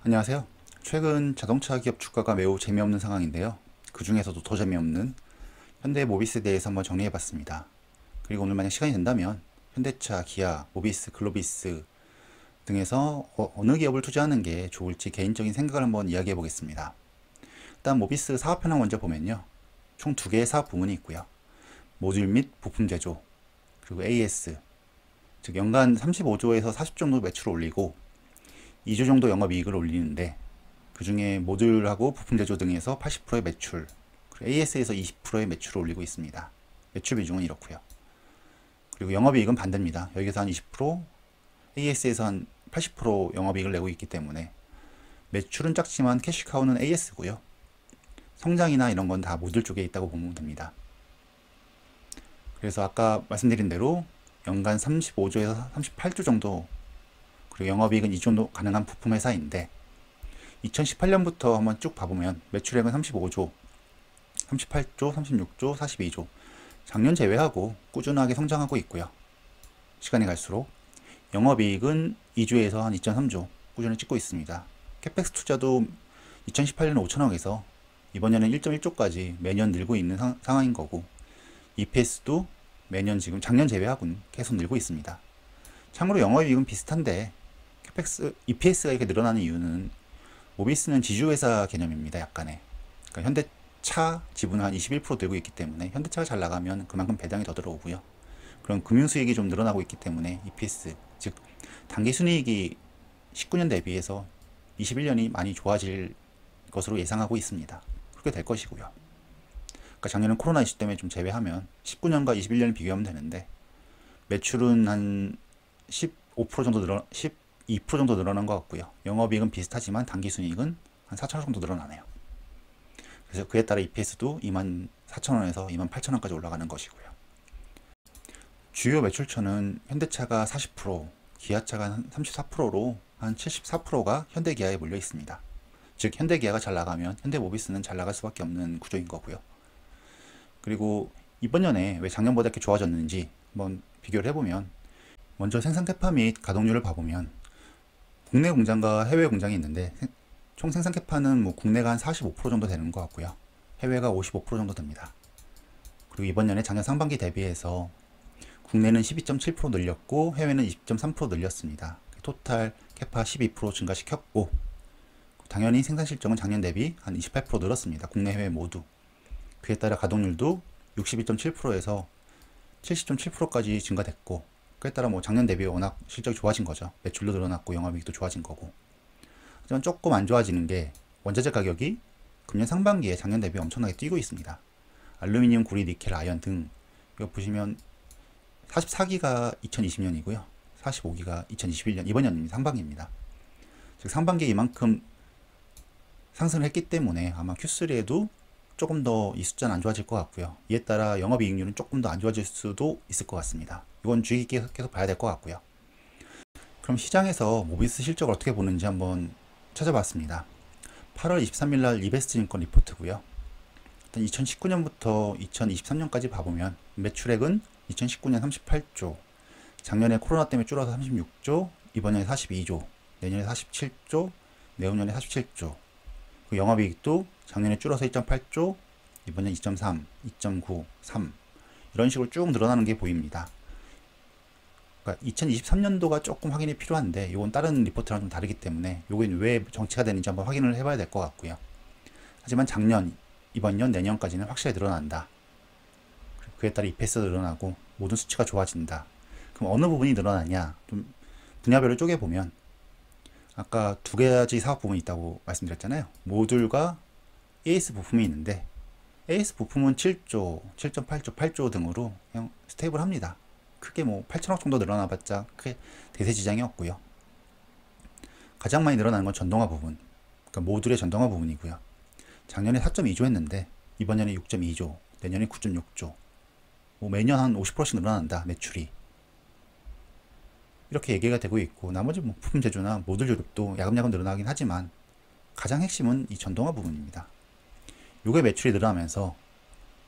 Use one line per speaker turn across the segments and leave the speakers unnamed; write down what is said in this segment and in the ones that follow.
안녕하세요. 최근 자동차 기업 주가가 매우 재미없는 상황인데요. 그 중에서도 더 재미없는 현대 모비스에 대해서 한번 정리해 봤습니다. 그리고 오늘 만약 시간이 된다면 현대차, 기아, 모비스, 글로비스 등에서 어느 기업을 투자하는 게 좋을지 개인적인 생각을 한번 이야기해 보겠습니다. 일단 모비스 사업 현황 먼저 보면요. 총 두 개의 사업 부문이 있고요. 모듈 및 부품 제조, 그리고 AS, 즉 연간 35조에서 40조 정도 매출을 올리고 2조 정도 영업이익을 올리는데, 그 중에 모듈하고 부품 제조 등에서 80%의 매출, 그리고 AS에서 20%의 매출을 올리고 있습니다. 매출 비중은 이렇고요. 그리고 영업이익은 반대입니다. 여기서 한 20%, AS에서 한 80% 영업이익을 내고 있기 때문에 매출은 작지만 캐시카우는 AS고요. 성장이나 이런 건 다 모듈 쪽에 있다고 보면 됩니다. 그래서 아까 말씀드린 대로 연간 35조에서 38조 정도, 그리고 영업이익은 이 정도 가능한 부품 회사인데, 2018년부터 한번 쭉 봐보면 매출액은 35조, 38조, 36조, 42조 작년 제외하고 꾸준하게 성장하고 있고요. 시간이 갈수록 영업이익은 2조에서 한 2.3조 꾸준히 찍고 있습니다. 캐펙스 투자도 2018년에 5천억에서 이번 년엔 1.1조까지 매년 늘고 있는 상황인 거고, EPS도 매년 지금 작년 제외하고는 계속 늘고 있습니다. 참고로 영업이익은 비슷한데 캐펙스, EPS가 이렇게 늘어나는 이유는 모비스는 지주회사 개념입니다. 약간의. 그러니까 현대차 지분을 한 21% 들고 있기 때문에 현대차가 잘 나가면 그만큼 배당이 더 들어오고요. 그런 금융수익이 좀 늘어나고 있기 때문에 EPS, 즉 당기순이익이 19년 대비해서 21년이 많이 좋아질 것으로 예상하고 있습니다. 그렇게 될 것이고요. 그러니까 작년은 코로나 이슈 때문에 좀 제외하면 19년과 21년을 비교하면 되는데, 매출은 한 15% 정도 12% 정도 늘어난 것 같고요. 영업이익은 비슷하지만 당기순이익은 한 4천원 정도 늘어나네요. 그래서 그에 따라 EPS도 24,000원에서 28,000원까지 올라가는 것이고요. 주요 매출처는 현대차가 40%, 기아차가 한 34%로 한 74%가 현대기아에 몰려 있습니다. 즉 현대기아가 잘 나가면 현대모비스는 잘 나갈 수밖에 없는 구조인 거고요. 그리고 이번 년에 왜 작년보다 이렇게 좋아졌는지 한번 비교를 해보면, 먼저 생산 캐파 및 가동률을 봐보면 국내 공장과 해외 공장이 있는데, 총 생산 캐파는 뭐 국내가 한 45% 정도 되는 것 같고요. 해외가 55% 정도 됩니다. 그리고 이번 년에 작년 상반기 대비해서 국내는 12.7% 늘렸고 해외는 20.3% 늘렸습니다. 토탈 캐파 12% 증가시켰고, 당연히 생산 실적은 작년 대비 한 28% 늘었습니다. 국내 해외 모두. 그에 따라 가동률도 62.7%에서 70.7%까지 증가됐고, 그에 따라 뭐 작년 대비 워낙 실적이 좋아진 거죠. 매출도 늘어났고 영업이익도 좋아진 거고. 하지만 조금 안 좋아지는 게 원자재 가격이 금년 상반기에 작년 대비 엄청나게 뛰고 있습니다. 알루미늄, 구리, 니켈, 아연 등 이거 보시면 44기가 2020년이고요. 45기가 2021년, 이번 년입니다. 상반기입니다. 즉 상반기에 이만큼 상승을 했기 때문에 아마 Q3에도 조금 더 이 숫자는 안 좋아질 것 같고요. 이에 따라 영업이익률은 조금 더 안 좋아질 수도 있을 것 같습니다. 이건 주의 깊게 계속 봐야 될 것 같고요. 그럼 시장에서 모비스 실적을 어떻게 보는지 한번 찾아봤습니다. 8월 23일 날 이베스트증권 리포트고요. 일단 2019년부터 2023년까지 봐보면 매출액은 2019년 38조, 작년에 코로나 때문에 줄어서 36조, 이번년에 42조, 내년에 47조, 내후년에 47조. 그 영업이익도 작년에 줄어서 1.8조, 이번년 2.3, 2.9, 3 이런 식으로 쭉 늘어나는 게 보입니다. 그러니까 2023년도가 조금 확인이 필요한데, 이건 다른 리포트랑 좀 다르기 때문에 이건 왜 정치가 되는지 한번 확인을 해봐야 될 것 같고요. 하지만 작년, 이번 년, 내년까지는 확실히 늘어난다. 그에 따라 EPS도 늘어나고 모든 수치가 좋아진다. 그럼 어느 부분이 늘어나냐? 좀 분야별로 쪼개보면, 아까 두 가지 사업 부분이 있다고 말씀드렸잖아요. 모듈과 AS 부품이 있는데, AS 부품은 7조, 7.8조, 8조 등으로 그냥 스테이블합니다. 크게 뭐 8천억 정도 늘어나봤자 크게 대세 지장이 없고요. 가장 많이 늘어나는 건 전동화 부분, 그러니까 모듈의 전동화 부분이고요. 작년에 4.2조 했는데 이번 년에 6.2조, 내년에 9.6조. 뭐 매년 한 50%씩 늘어난다, 매출이. 이렇게 얘기가 되고 있고, 나머지 뭐 부품 제조나 모듈 조립도 야금야금 늘어나긴 하지만 가장 핵심은 이 전동화 부분입니다. 요게 매출이 늘어나면서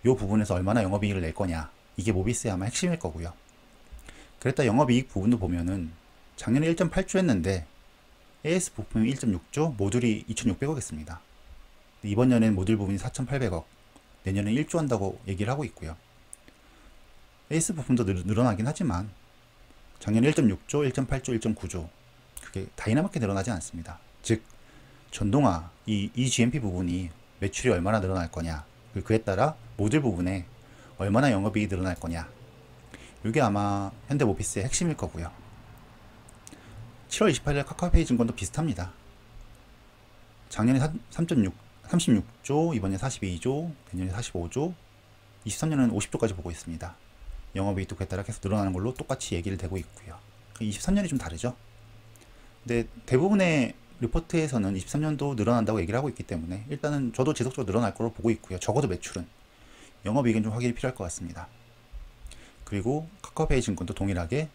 요 부분에서 얼마나 영업이익을 낼 거냐, 이게 모비스의 아마 핵심일 거고요. 그랬다 영업이익 부분도 보면은 작년에 1.8조 했는데 AS 부품이 1.6조, 모듈이 2,600억이었습니다. 이번 년엔 모듈 부분이 4,800억, 내년에 1조 한다고 얘기를 하고 있고요. AS 부품도 늘어나긴 하지만 작년 1.6조, 1.8조, 1.9조 그게 다이나믹하게 늘어나지 않습니다. 즉 전동화, 이 GMP 부분이 매출이 얼마나 늘어날 거냐, 그에 따라 모듈 부분에 얼마나 영업이익이 늘어날 거냐, 이게 아마 현대모비스의 핵심일 거고요. 7월 28일 카카오페이 증권도 비슷합니다. 작년에 36조, 이번에 42조, 내년에 45조, 23년은 50조까지 보고 있습니다. 영업이익도 그에 따라 계속 늘어나는 걸로 똑같이 얘기를 되고 있고요. 23년이 좀 다르죠. 근데 대부분의 리포트에서는 23년도 늘어난다고 얘기를 하고 있기 때문에 일단은 저도 지속적으로 늘어날 거로 보고 있고요. 적어도 매출은. 영업이익은 좀 확인이 필요할 것 같습니다. 그리고 카카오페이 증권도 동일하게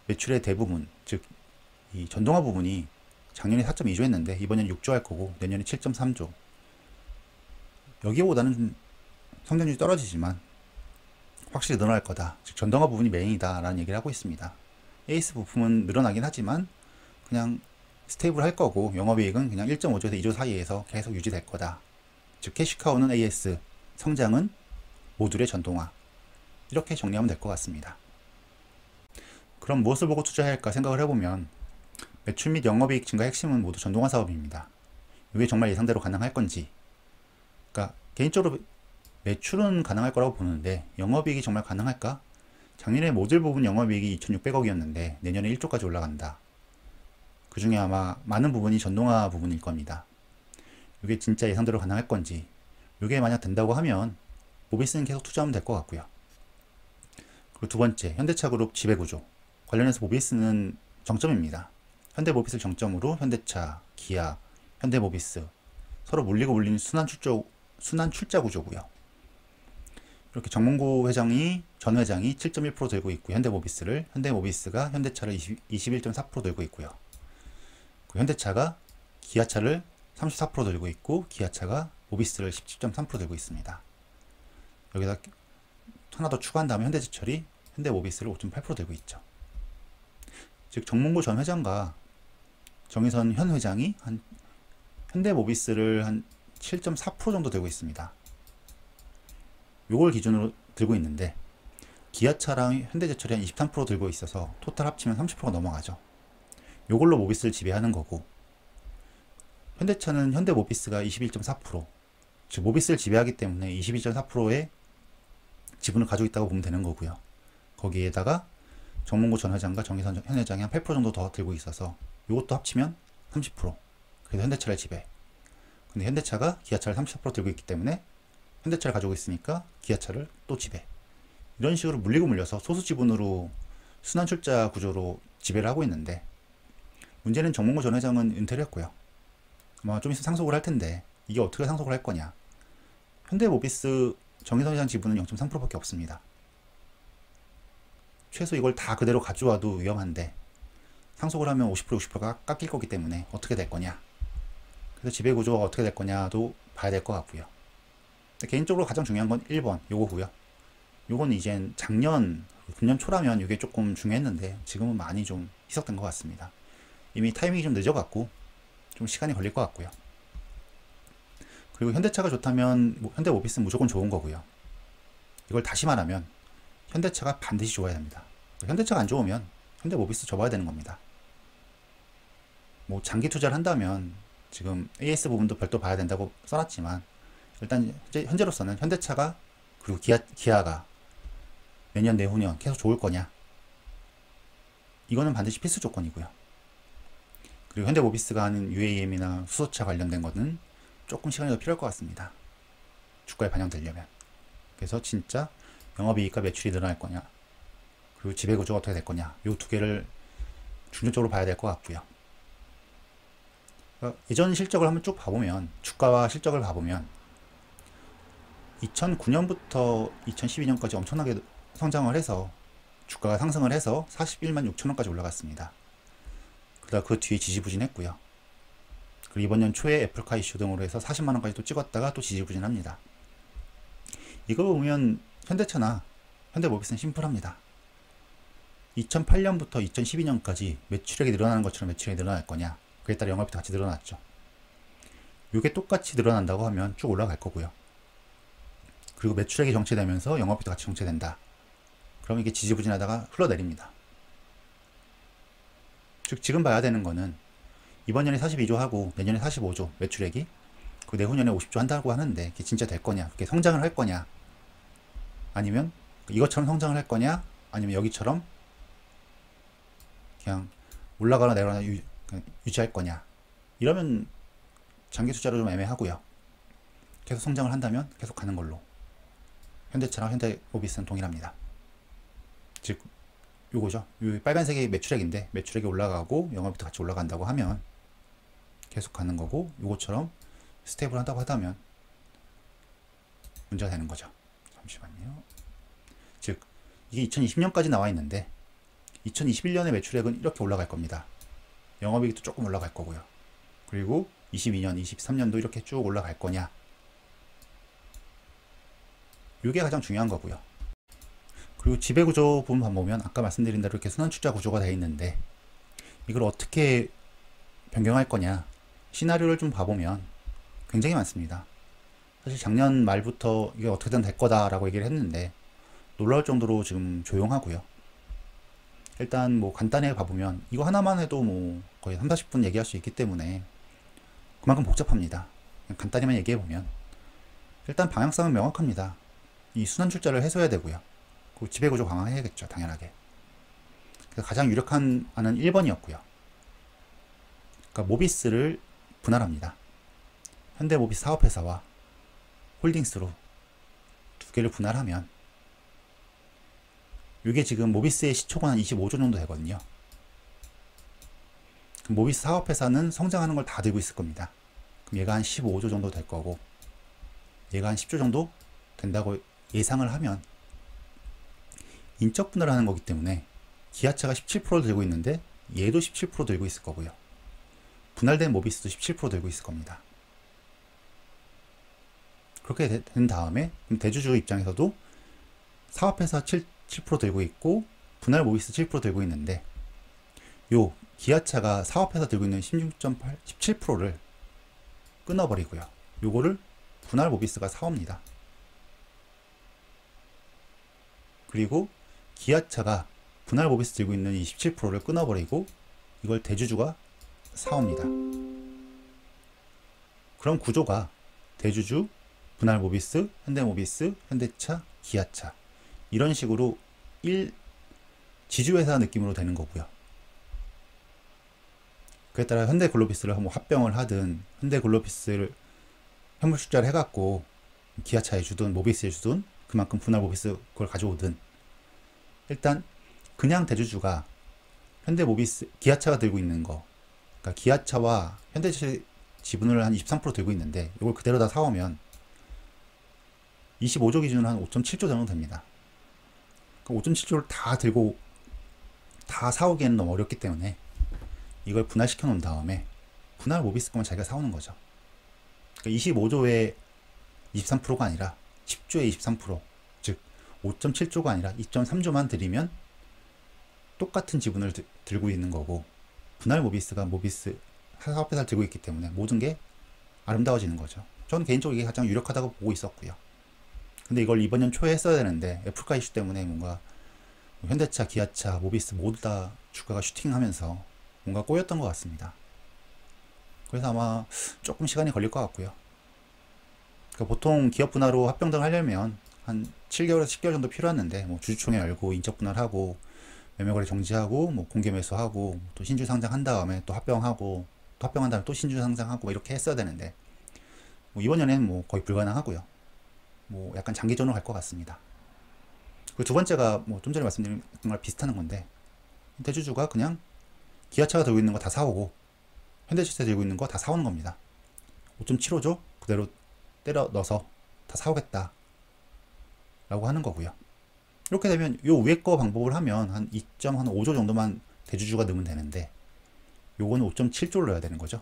매출의 대부분, 즉 이 전동화 부분이 작년에 4.2조 했는데 이번에는 6조 할 거고 내년에 7.3조. 여기보다는 좀 성장률이 떨어지지만 확실히 늘어날 거다. 즉 전동화 부분이 메인이다 라는 얘기를 하고 있습니다. AS 부품은 늘어나긴 하지만 그냥 스테이블 할 거고 영업이익은 그냥 1.5조에서 2조 사이에서 계속 유지될 거다. 즉 캐시카우는 AS, 성장은 모듈의 전동화. 이렇게 정리하면 될 것 같습니다. 그럼 무엇을 보고 투자해야 할까 생각을 해보면 매출 및 영업이익 증가 핵심은 모두 전동화 사업입니다. 이게 정말 예상대로 가능할 건지, 그러니까 개인적으로 매출은 가능할 거라고 보는데 영업이익이 정말 가능할까? 작년에 모듈 부분 영업이익이 2,600억이었는데 내년에 1조까지 올라간다. 그 중에 아마 많은 부분이 전동화 부분일 겁니다. 이게 진짜 예상대로 가능할 건지, 이게 만약 된다고 하면 모비스는 계속 투자하면 될 것 같고요. 그리고 두 번째, 현대차그룹 지배구조 관련해서 모비스는 정점입니다. 현대모비스를 정점으로 현대차, 기아, 현대모비스 서로 물리고 물리는 순환 출자 구조고요. 이렇게 정몽구 전 회장이 7.1% 들고 있고 현대모비스가 현대차를 21.4% 들고 있고요. 현대차가 기아차를 34% 들고 있고 기아차가 모비스를 17.3% 들고 있습니다. 여기다 하나 더 추가한 다음에 현대제철이 현대모비스를 5.8% 들고 있죠. 즉 정몽구 전 회장과 정의선 현 회장이 현대모비스를 한 7.4% 정도 들고 있습니다. 요걸 기준으로 들고 있는데 기아차랑 현대제철이 한 23% 들고 있어서 토탈 합치면 30%가 넘어가죠. 요걸로 모비스를 지배하는 거고 현대차는 현대모비스가 21.4%, 즉 모비스를 지배하기 때문에 22.4%의 지분을 가지고 있다고 보면 되는 거고요. 거기에다가 정몽구 전 회장과 정의선 현 회장이 한 8% 정도 더 들고 있어서 이것도 합치면 30%. 그래서 현대차를 지배. 근데 현대차가 기아차를 34% 들고 있기 때문에 현대차를 가지고 있으니까 기아차를 또 지배. 이런 식으로 물리고 물려서 소수 지분으로 순환 출자 구조로 지배를 하고 있는데 문제는 정몽구 전 회장은 은퇴를 했고요. 아마 좀 있으면 상속을 할 텐데 이게 어떻게 상속을 할 거냐. 현대모비스 정의선 회장 지분은 0.3%밖에 없습니다. 최소 이걸 다 그대로 가져와도 위험한데 상속을 하면 50% 60%가 깎일 거기 때문에 어떻게 될 거냐. 그래서 지배구조가 어떻게 될 거냐도 봐야 될 것 같고요. 개인적으로 가장 중요한 건 1번 요거고요. 요건 이젠 작년 금년 초라면 이게 조금 중요했는데 지금은 많이 좀 희석된 것 같습니다. 이미 타이밍이 좀 늦어갖고 좀 시간이 걸릴 것 같고요. 그리고 현대차가 좋다면 현대모비스는 무조건 좋은 거고요. 이걸 다시 말하면 현대차가 반드시 좋아야 됩니다. 현대차가 안 좋으면 현대모비스 접어야 되는 겁니다. 뭐 장기 투자를 한다면 지금 AS 부분도 별도 봐야 된다고 써놨지만 일단 현재로서는 현대차가 그리고 기아가 내년 내후년 계속 좋을 거냐, 이거는 반드시 필수 조건이고요. 그리고 현대모비스가 하는 UAM이나 수소차 관련된 거는 조금 시간이 더 필요할 것 같습니다. 주가에 반영되려면. 그래서 진짜 영업이익과 매출이 늘어날 거냐, 그리고 지배구조가 어떻게 될 거냐, 이 두 개를 중점적으로 봐야 될 것 같고요. 그러니까 예전 실적을 한번 쭉 봐보면, 주가와 실적을 봐보면 2009년부터 2012년까지 엄청나게 성장을 해서 주가가 상승을 해서 41만 6천 원까지 올라갔습니다. 그러다 그 뒤에 지지부진했고요. 그리고 이번 년 초에 애플카 이슈 등으로 해서 40만 원까지 또 찍었다가 또 지지부진합니다. 이걸 보면 현대차나 현대모비스는 심플합니다. 2008년부터 2012년까지 매출액이 늘어나는 것처럼 매출액이 늘어날 거냐, 그에 따라 영업이익도 같이 늘어났죠. 이게 똑같이 늘어난다고 하면 쭉 올라갈 거고요. 그리고 매출액이 정체되면서 영업이익도 같이 정체된다. 그럼 이게 지지부진하다가 흘러내립니다. 즉 지금 봐야 되는 거는 이번 년에 42조 하고 내년에 45조 매출액이, 그 내후년에 50조 한다고 하는데 그게 진짜 될 거냐, 그게 성장을 할 거냐, 아니면 이것처럼 성장을 할 거냐, 아니면 여기처럼 그냥 올라가거나 내려가나 유지할 거냐. 이러면 장기 투자로 좀 애매하고요. 계속 성장을 한다면 계속 가는 걸로. 현대차랑 현대모비스는 동일합니다. 즉 요거죠. 요 빨간색이 매출액인데 매출액이 올라가고 영업이익도 같이 올라간다고 하면 계속 가는 거고, 요것처럼 스테이블 한다고 하다면 문제가 되는 거죠. 잠시만요. 즉 이게 2020년까지 나와 있는데 2021년의 매출액은 이렇게 올라갈 겁니다. 영업이익도 조금 올라갈 거고요. 그리고 22년, 23년도 이렇게 쭉 올라갈 거냐, 이게 가장 중요한 거고요. 그리고 지배구조 부분 보면 아까 말씀드린 대로 이렇게 순환출자 구조가 되어 있는데 이걸 어떻게 변경할 거냐, 시나리오를 좀 봐보면 굉장히 많습니다. 사실 작년 말부터 이게 어떻게든 될 거다라고 얘기를 했는데 놀라울 정도로 지금 조용하고요. 일단 뭐 간단하게 봐보면 이거 하나만 해도 뭐 거의 3, 40분 얘기할 수 있기 때문에 그만큼 복잡합니다. 간단히만 얘기해보면 일단 방향성은 명확합니다. 이 순환출자를 해소해야 되고요. 그리고 지배구조 강화해야겠죠, 당연하게. 그래서 가장 유력한 안은 1번이었고요. 그러니까 모비스를 분할합니다. 현대모비스 사업회사와 홀딩스로 두 개를 분할하면 이게 지금 모비스의 시초가 한 25조 정도 되거든요. 그럼 모비스 사업회사는 성장하는 걸 다 들고 있을 겁니다. 그럼 얘가 한 15조 정도 될 거고 얘가 한 10조 정도 된다고 예상을 하면 인적 분할을 하는 거기 때문에 기아차가 17%를 들고 있는데 얘도 17% 들고 있을 거고요. 분할된 모비스도 17% 들고 있을 겁니다. 그렇게 된 다음에 대주주 입장에서도 사업회사 7% 들고 있고 분할 모비스 7% 들고 있는데 요 기아차가 사업회사 들고 있는 16.8, 17%를 끊어버리고요. 요거를 분할 모비스가 사옵니다. 그리고 기아차가 분할 모비스 들고 있는 이 17%를 끊어버리고 이걸 대주주가 사옵니다. 그럼 구조가 대주주, 분할 모비스, 현대모비스, 현대차, 기아차 이런 식으로 지주회사 느낌으로 되는 거고요. 그에 따라 현대글로비스를 한번 합병을 하든 현대글로비스를 현물출자를 해갖고 기아차에 주든 모비스에 주든 그만큼 분할 모비스 그걸 가져오든 일단 그냥 대주주가 현대모비스 기아차가 들고 있는 거, 그러니까 기아차와 현대차 지분을 한 23% 들고 있는데 이걸 그대로 다 사오면 25조 기준으로 한 5.7조 정도 됩니다. 5.7조를 다 들고 다 사오기에는 너무 어렵기 때문에 이걸 분할시켜 놓은 다음에 분할 모비스 거만 자기가 사오는 거죠. 그러니까 25조의 23%가 아니라 10조의 23%, 즉 5.7조가 아니라 2.3조만 들이면 똑같은 지분을 들고 있는 거고 분할 모비스가 모비스 사업회사를 들고 있기 때문에 모든 게 아름다워지는 거죠. 저는 개인적으로 이게 가장 유력하다고 보고 있었고요. 근데 이걸 이번 년 초에 했어야 되는데 애플카 이슈 때문에 뭔가 현대차, 기아차, 모비스 모두 다 주가가 슈팅하면서 뭔가 꼬였던 것 같습니다. 그래서 아마 조금 시간이 걸릴 것 같고요. 그러니까 보통 기업 분할로 합병 등 하려면 한 7개월에서 10개월 정도 필요했는데 뭐 주주총회 열고 인적 분할하고 매매거래 정지하고 뭐 공개 매수하고 또 신주 상장한 다음에 또 합병하고 또 합병한 다음에 또 신주 상장하고 뭐 이렇게 했어야 되는데 뭐 이번 년에는 뭐 거의 불가능하고요. 뭐 약간 장기전으로 갈 것 같습니다. 그 두 번째가 뭐 좀 전에 말씀드린 거랑 비슷한 건데 대주주가 그냥 기아차가 들고 있는 거 다 사오고 현대차가 들고 있는 거 다 사오는 겁니다. 5.75조 그대로 때려 넣어서 다 사오겠다 라고 하는 거고요. 이렇게 되면 요 위에 거 방법을 하면 한 2.5조 정도만 대주주가 넣으면 되는데 요거는 5.7조를 넣어야 되는 거죠.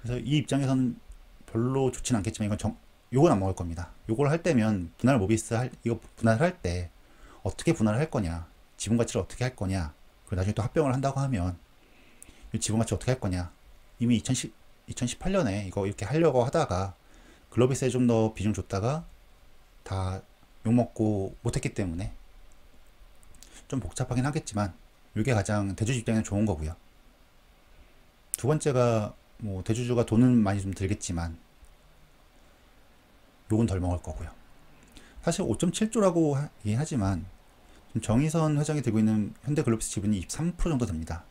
그래서 이 입장에서는 별로 좋진 않겠지만 요건 안 먹을 겁니다. 요걸 할 때면 분할 모비스 이거 분할할 때 어떻게 분할을 할 거냐, 지분 가치를 어떻게 할 거냐, 그리고 나중에 또 합병을 한다고 하면 이 지분가치 어떻게 할 거냐. 이미 2018년에 이거 이렇게 하려고 하다가 글로비스에 좀 더 비중 줬다가 다 욕먹고 못했기 때문에 좀 복잡하긴 하겠지만 이게 가장 대주주 입장에는 좋은 거고요. 두 번째가 뭐 대주주가 돈은 많이 좀 들겠지만 욕은 덜 먹을 거고요. 사실 5.7조라고 하긴 하지만 지금 정의선 회장이 들고 있는 현대글로비스 지분이 23% 정도 됩니다.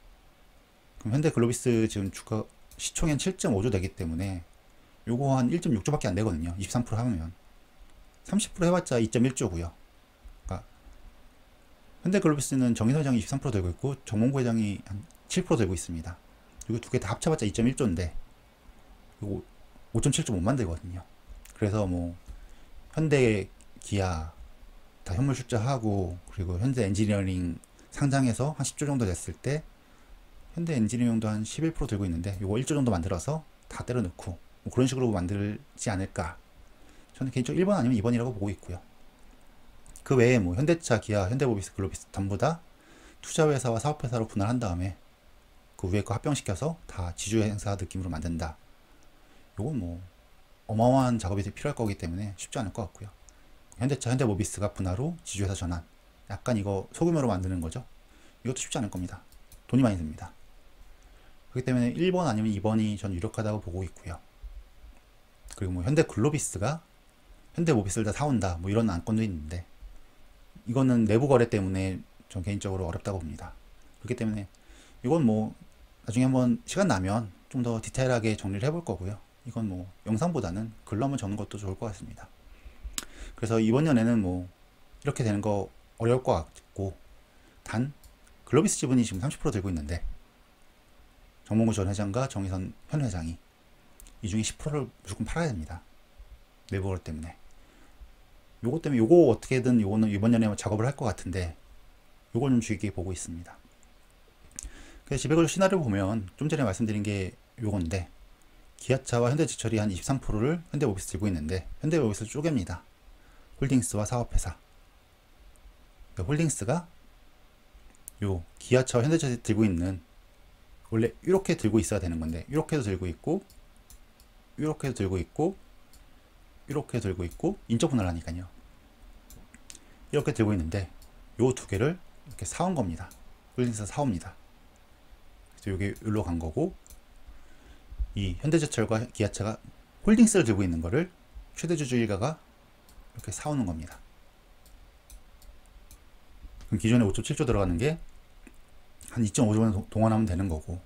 그럼 현대글로비스 지금 주가 시총엔 7.5조 되기 때문에 요거 한 1.6조밖에 안 되거든요. 23% 하면 30% 해봤자 2.1조고요. 그러니까 현대글로비스는 정의선 회장이 23% 들고 있고 정몽구 회장이 한 7% 들고 있습니다. 이거 두 개 다 합쳐봤자 2.1조인데 5.7조 못 만들거든요. 그래서 뭐 현대, 기아 다 현물 출자하고 그리고 현대 엔지니어링 상장해서 한 10조 정도 됐을 때 현대 엔지니어링도 한 11% 들고 있는데 요거 1조 정도 만들어서 다 때려 넣고 뭐 그런 식으로 만들지 않을까. 저는 개인적으로 1번 아니면 2번이라고 보고 있고요. 그 외에 뭐 현대차, 기아, 현대모비스, 글로비스 전부 다 투자회사와 사업회사로 분할한 다음에 그 위에 거 합병시켜서 다 지주행사 느낌으로 만든다. 요건 뭐 어마어마한 작업이 필요할 거기 때문에 쉽지 않을 것 같고요. 현대차, 현대모비스가 분할 후 지주회사 전환. 약간 이거 소규모로 만드는 거죠. 이것도 쉽지 않을 겁니다. 돈이 많이 듭니다. 그렇기 때문에 1번 아니면 2번이 전 유력하다고 보고 있고요. 그리고 뭐 현대글로비스가 현대모비스를 다 사온다. 뭐 이런 안건도 있는데 이거는 내부 거래 때문에 전 개인적으로 어렵다고 봅니다. 그렇기 때문에 이건 뭐 나중에 한번 시간 나면 좀 더 디테일하게 정리를 해볼 거고요. 이건 뭐 영상보다는 글로 한번 적는 것도 좋을 것 같습니다. 그래서 이번 년에는 뭐 이렇게 되는 거 어려울 것 같고 단 글로비스 지분이 지금 30% 들고 있는데 정몽구 전 회장과 정의선 현 회장이 이 중에 10%를 무조건 팔아야 됩니다. 내부 거래 때문에. 요거 때문에 요거 어떻게든 요거는 이번 년에 작업을 할 것 같은데 요걸 좀 주의 깊게 보고 있습니다. 그래서 지배구조 시나리오 보면 좀 전에 말씀드린 게 요건데 기아차와 현대제철이 한 23%를 현대모비스 들고 있는데 현대모비스를 쪼갭니다. 홀딩스와 사업회사. 홀딩스가 요 기아차와 현대제철이 들고 있는 원래 이렇게 들고 있어야 되는 건데 이렇게도 들고 있고 이렇게도 들고 있고 이렇게 들고 있고 인적 분할을 하니까요. 이렇게 들고 있는데 요 두 개를 이렇게 사온 겁니다. 홀딩스가 사옵니다. 그래서 요게 여기로 간 거고 이 현대제철과 기아차가 홀딩스를 들고 있는 거를 최대주주 일가가 이렇게 사오는 겁니다. 그럼 기존에 5.7조 들어가는 게 한 2.5조만 동원하면 되는 거고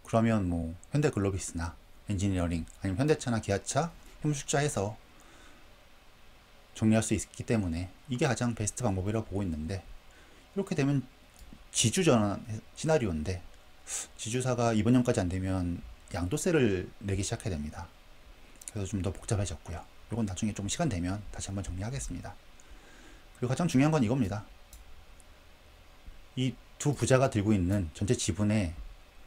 그러면 뭐 현대글로비스나 엔지니어링 아니면 현대차나 기아차 현물출자해서 정리할 수 있기 때문에 이게 가장 베스트 방법이라고 보고 있는데 이렇게 되면 지주전환 시나리오인데 지주사가 이번 년까지 안 되면 양도세를 내기 시작해야 됩니다. 그래서 좀 더 복잡해졌고요. 이건 나중에 좀 시간 되면 다시 한번 정리하겠습니다. 그리고 가장 중요한 건 이겁니다. 이 두 부자가 들고 있는 전체 지분의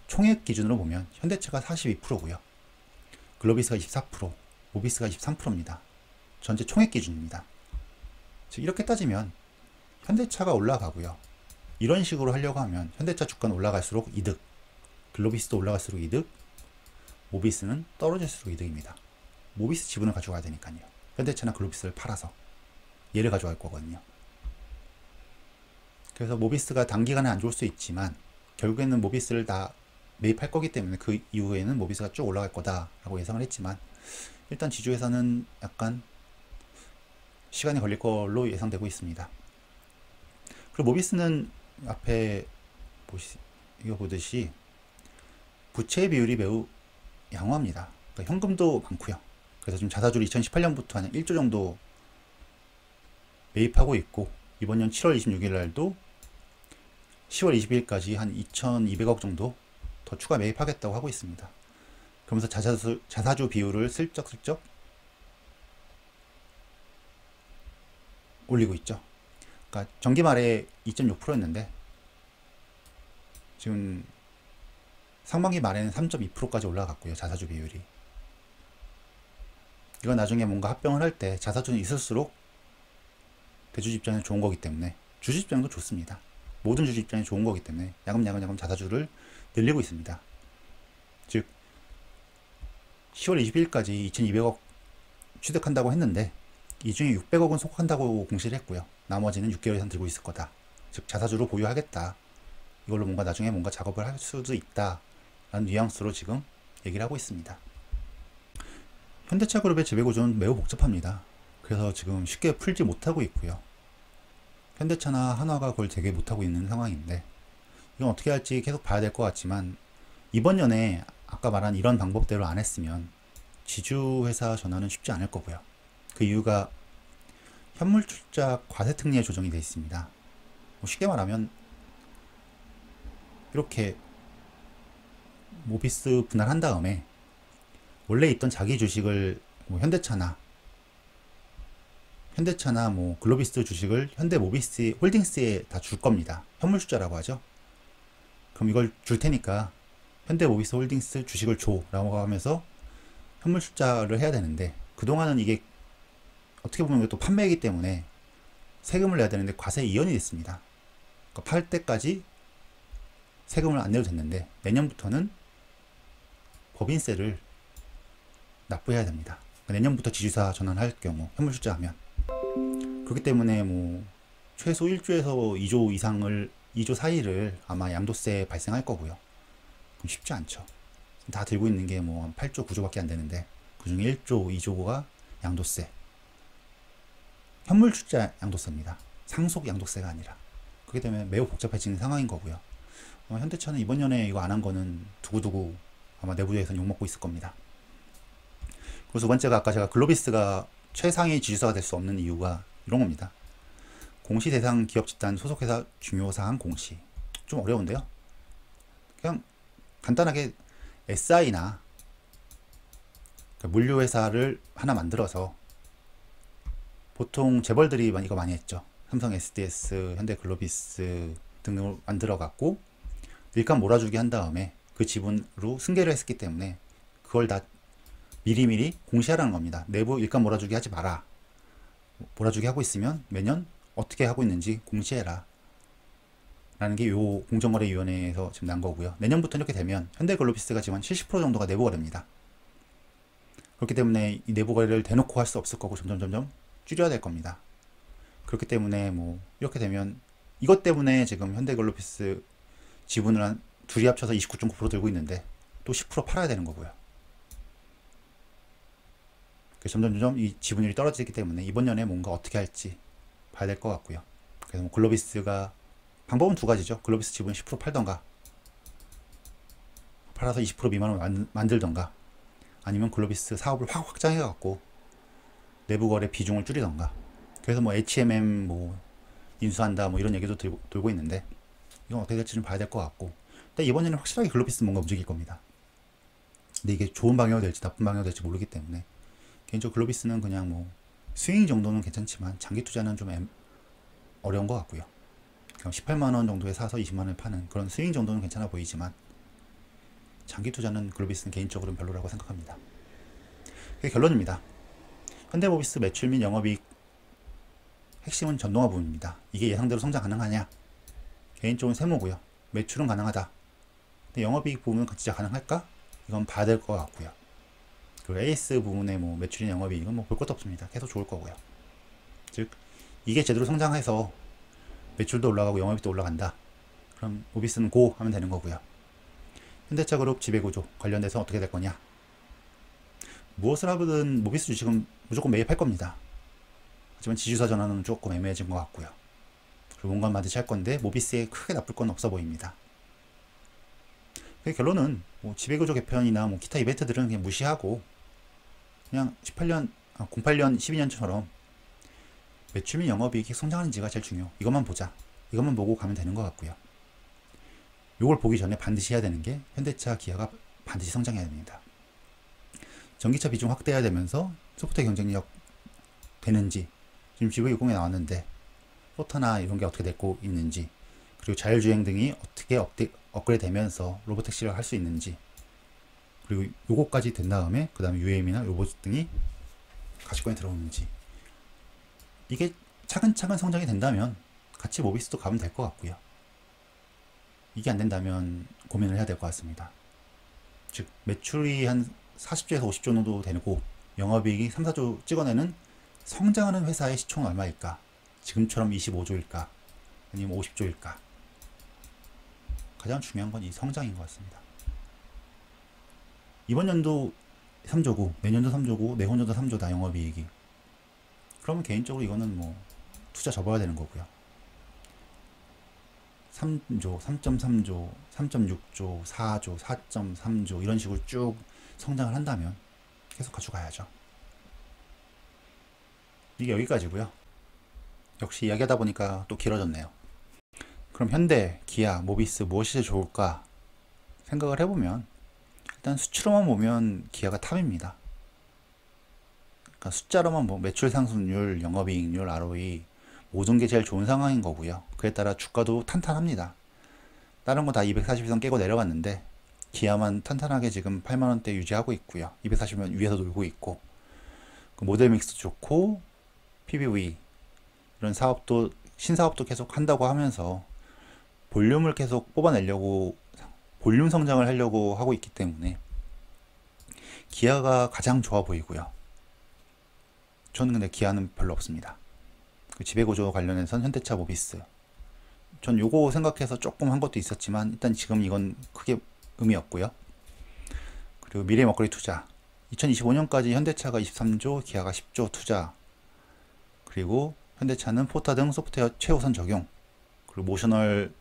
총액 기준으로 보면 현대차가 42%고요. 글로비스가 24%, 모비스가 23%입니다. 전체 총액 기준입니다. 즉 이렇게 따지면 현대차가 올라가고요. 이런 식으로 하려고 하면 현대차 주가는 올라갈수록 이득, 글로비스도 올라갈수록 이득, 모비스는 떨어질수록 이득입니다. 모비스 지분을 가져가야 되니까요. 현대차나 글로비스를 팔아서 얘를 가져갈 거거든요. 그래서 모비스가 단기간에 안 좋을 수 있지만 결국에는 모비스를 다 매입할 거기 때문에 그 이후에는 모비스가 쭉 올라갈 거다라고 예상을 했지만 일단 지주회사는 약간 시간이 걸릴 걸로 예상되고 있습니다. 그리고 모비스는 앞에 이거 보듯이 부채 비율이 매우 양호합니다. 그러니까 현금도 많고요. 그래서 지금 자사주를 2018년부터 한 1조 정도 매입하고 있고 이번 년 7월 26일 날도 10월 20일까지 한 2,200억 정도 더 추가 매입하겠다고 하고 있습니다. 그러면서 자사주 비율을 슬쩍슬쩍 올리고 있죠. 그러니까 정기 말에 2.6%였는데 지금 상반기 말에는 3.2%까지 올라갔고요. 자사주 비율이. 이건 나중에 뭔가 합병을 할 때 자사주는 있을수록 대주주 입장에서 좋은 거기 때문에 주주 입장도 좋습니다. 모든 주주 입장에 좋은 거기 때문에 야금야금 자사주를 늘리고 있습니다. 즉 10월 22일까지 2200억 취득한다고 했는데 이 중에 600억은 소각한다고 공시를 했고요. 나머지는 6개월 이상 들고 있을 거다. 즉 자사주로 보유하겠다. 이걸로 뭔가 나중에 뭔가 작업을 할 수도 있다 라는 뉘앙스로 지금 얘기를 하고 있습니다. 현대차그룹의 지배구조는 매우 복잡합니다. 그래서 지금 쉽게 풀지 못하고 있고요. 현대차나 한화가 그걸 되게 못하고 있는 상황인데 이건 어떻게 할지 계속 봐야 될 것 같지만 이번 연에 아까 말한 이런 방법대로 안 했으면 지주회사 전환은 쉽지 않을 거고요. 그 이유가 현물출자 과세특례 조정이 되어 있습니다. 쉽게 말하면 이렇게 모비스 분할한 다음에 원래 있던 자기 주식을 현대차나 글로비스 주식을 현대모비스 홀딩스에 다 줄 겁니다. 현물출자라고 하죠. 그럼 이걸 줄 테니까 현대모비스 홀딩스 주식을 줘 라고 하면서 현물출자를 해야 되는데 그동안은 이게 어떻게 보면 또 판매이기 때문에 세금을 내야 되는데 과세 이연이 됐습니다. 그러니까 팔 때까지 세금을 안 내도 됐는데 내년부터는 법인세를 납부해야 됩니다. 그러니까 내년부터 지주사 전환할 경우 현물출자하면 그렇기 때문에 최소 1조에서 2조 이상을 2조 사이를 아마 양도세 발생할 거고요. 그럼 쉽지 않죠. 다 들고 있는 게 한 8조 9조밖에 안 되는데 그 중에 1조 2조가 양도세, 현물출자 양도세입니다. 상속 양도세가 아니라. 그렇기 때문에 매우 복잡해지는 상황인 거고요. 현대차는 이번 년에 이거 안 한 거는 두고두고 아마 내부에서는 욕먹고 있을 겁니다. 그리고 두 번째가 아까 제가 글로비스가 최상위 지주사가 될 수 없는 이유가 이런 겁니다. 공시 대상 기업 집단 소속회사 중요사항 공시. 좀 어려운데요. 그냥 간단하게 SI나 물류회사를 하나 만들어서 보통 재벌들이 이거 많이 했죠. 삼성 SDS, 현대글로비스 등을 만들어 갖고 일감 몰아주기 한 다음에 그 지분으로 승계를 했기 때문에 그걸 다 미리미리 공시하라는 겁니다. 내부 일감 몰아주기 하지 마라. 몰아주기 하고 있으면 매년 어떻게 하고 있는지 공시해라. 라는 게 요 공정거래위원회에서 지금 난 거고요. 내년부터 이렇게 되면 현대글로비스가 지금 한 70% 정도가 내부거래입니다. 그렇기 때문에 이 내부거래를 대놓고 할 수 없을 거고 점점 줄여야 될 겁니다. 그렇기 때문에 이렇게 되면 이것 때문에 지금 현대글로비스 지분을 둘이 합쳐서 29.9% 들고 있는데 또 10% 팔아야 되는 거고요. 점점 이 지분율이 떨어지기 때문에 이번 년에 뭔가 어떻게 할지 봐야 될 것 같고요. 그래서 글로비스가 방법은 두 가지죠. 글로비스 지분 10% 팔던가 팔아서 20% 미만으로 만들던가 아니면 글로비스 사업을 확 확장해 갖고 내부 거래 비중을 줄이던가. 그래서 HMM 인수한다 이런 얘기도 돌고 있는데 이건 어떻게 될지 좀 봐야 될 것 같고. 근데 이번에는 확실하게 글로비스 뭔가 움직일 겁니다. 근데 이게 좋은 방향으로 될지 나쁜 방향으로 될지 모르기 때문에 개인적으로 글로비스는 그냥 스윙 정도는 괜찮지만 장기 투자는 좀 어려운 것 같고요. 18만원 정도에 사서 20만원에 파는 그런 스윙 정도는 괜찮아 보이지만 장기 투자는 글로비스는 개인적으로는 별로라고 생각합니다. 그게 결론입니다. 현대모비스 매출 및 영업이익 핵심은 전동화 부분입니다. 이게 예상대로 성장 가능하냐? 개인적으로 세모고요. 매출은 가능하다. 근데 영업이익 부분은 진짜 가능할까? 이건 봐야 될 것 같고요. 그리고 AS 부분의 매출이나 영업이익은 볼 것도 없습니다. 계속 좋을 거고요. 즉 이게 제대로 성장해서 매출도 올라가고 영업이익도 올라간다. 그럼 모비스는 고 하면 되는 거고요. 현대차그룹 지배구조 관련돼서 어떻게 될 거냐? 무엇을 하든 모비스 주식은 무조건 매입할 겁니다. 하지만 지주사 전환은 조금 애매해진 것 같고요. 그리고 뭔가 반드시 할 건데 모비스에 크게 나쁠 건 없어 보입니다. 결론은 지배구조 개편이나 기타 이벤트들은 그냥 무시하고 그냥 08년 12년처럼 매출 및 영업이익이 성장하는지가 제일 중요. 이것만 보자. 이것만 보고 가면 되는 것 같고요. 이걸 보기 전에 반드시 해야 되는 게 현대차, 기아가 반드시 성장해야 됩니다. 전기차 비중 확대해야 되면서 소프트웨어 경쟁력 되는지, 지금 GV60에 나왔는데 소타나 이런 게 어떻게 되고 있는지, 그리고 자율주행 등이 어떻게 업그레이드 되면서 로보택시를 할 수 있는지, 그리고 요거까지 된 다음에 그 다음에 UAM이나 로봇 등이 가치권에 들어오는지, 이게 차근차근 성장이 된다면 같이 모비스도 가면 될 것 같고요. 이게 안 된다면 고민을 해야 될 것 같습니다. 즉 매출이 한 40조에서 50조 정도 되고 영업이익이 3, 4조 찍어내는 성장하는 회사의 시총은 얼마일까? 지금처럼 25조일까? 아니면 50조일까? 가장 중요한 건 이 성장인 것 같습니다. 이번 연도 3조고 내년도 3조고 내후년도 3조다 영업이익이. 그러면 개인적으로 이거는 뭐 투자 접어야 되는 거고요. 3조, 3.3조, 3.6조, 4조, 4.3조 이런 식으로 쭉 성장을 한다면 계속 가져가야죠. 이게 여기까지고요. 역시 이야기하다 보니까 또 길어졌네요. 그럼 현대, 기아, 모비스 무엇이 좋을까 생각을 해보면 일단 수치로만 보면 기아가 탑입니다. 그러니까 숫자로만 뭐 매출 상승률, 영업이익률, ROE 모든 게 제일 좋은 상황인 거고요. 그에 따라 주가도 탄탄합니다. 다른 거 다 240선 깨고 내려갔는데 기아만 탄탄하게 지금 8만원대 유지하고 있고요. 240면 위에서 놀고 있고 그 모델 믹스 좋고 PBV 이런 사업도 신사업도 계속 한다고 하면서 볼륨을 계속 뽑아내려고 볼륨 성장을 하려고 하고 있기 때문에 기아가 가장 좋아 보이고요. 저는 근데 기아는 별로 없습니다. 그 지배구조 관련해서는 현대차, 모비스 전 요거 생각해서 조금 한 것도 있었지만 일단 지금 이건 크게 의미 없고요. 그리고 미래 먹거리 투자 2025년까지 현대차가 23조, 기아가 10조 투자, 그리고 현대차는 포타 등 소프트웨어 최우선 적용, 그리고 모셔널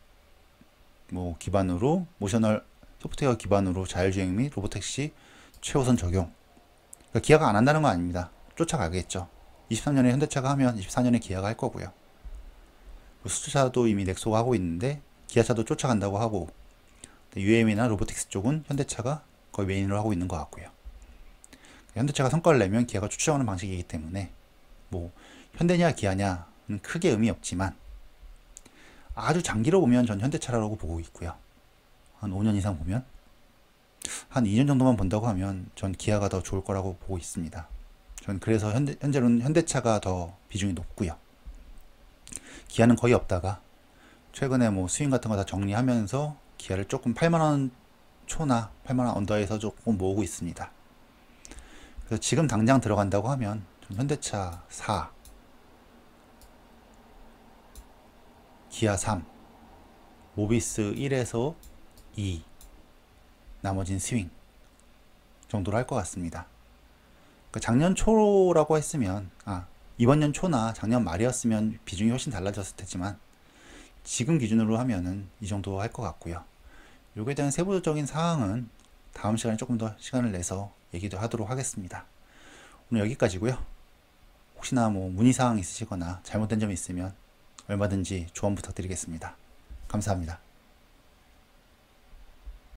소프트웨어 기반으로 자율주행 및 로보택시 최우선 적용. 그러니까 기아가 안 한다는 건 아닙니다. 쫓아가겠죠. 23년에 현대차가 하면 24년에 기아가 할 거고요. 수소차도 이미 넥소가 하고 있는데 기아차도 쫓아간다고 하고, UAM이나 로보틱스 쪽은 현대차가 거의 메인으로 하고 있는 것 같고요. 현대차가 성과를 내면 기아가 추천하는 방식이기 때문에 뭐 현대냐 기아냐는 크게 의미 없지만 아주 장기로 보면 전 현대차라고 보고 있고요. 한 5년 이상 보면, 한 2년 정도만 본다고 하면 전 기아가 더 좋을 거라고 보고 있습니다. 전 그래서 현재로는 현대차가 더 비중이 높고요. 기아는 거의 없다가 최근에 뭐 스윙 같은 거 다 정리하면서 기아를 조금 8만원 초나 8만원 언더에서 조금 모으고 있습니다. 그래서 지금 당장 들어간다고 하면 좀 현대차 4, 기아 3, 모비스 1에서 2, 나머진 스윙 정도로 할 것 같습니다. 그러니까 작년 초라고 했으면, 이번 년 초나 작년 말이었으면 비중이 훨씬 달라졌을 테지만 지금 기준으로 하면은 이 정도 할 것 같고요. 요거에 대한 세부적인 사항은 다음 시간에 조금 더 시간을 내서 얘기도 하도록 하겠습니다. 오늘 여기까지고요. 혹시나 뭐 문의사항 있으시거나 잘못된 점 있으면 얼마든지 조언 부탁드리겠습니다. 감사합니다.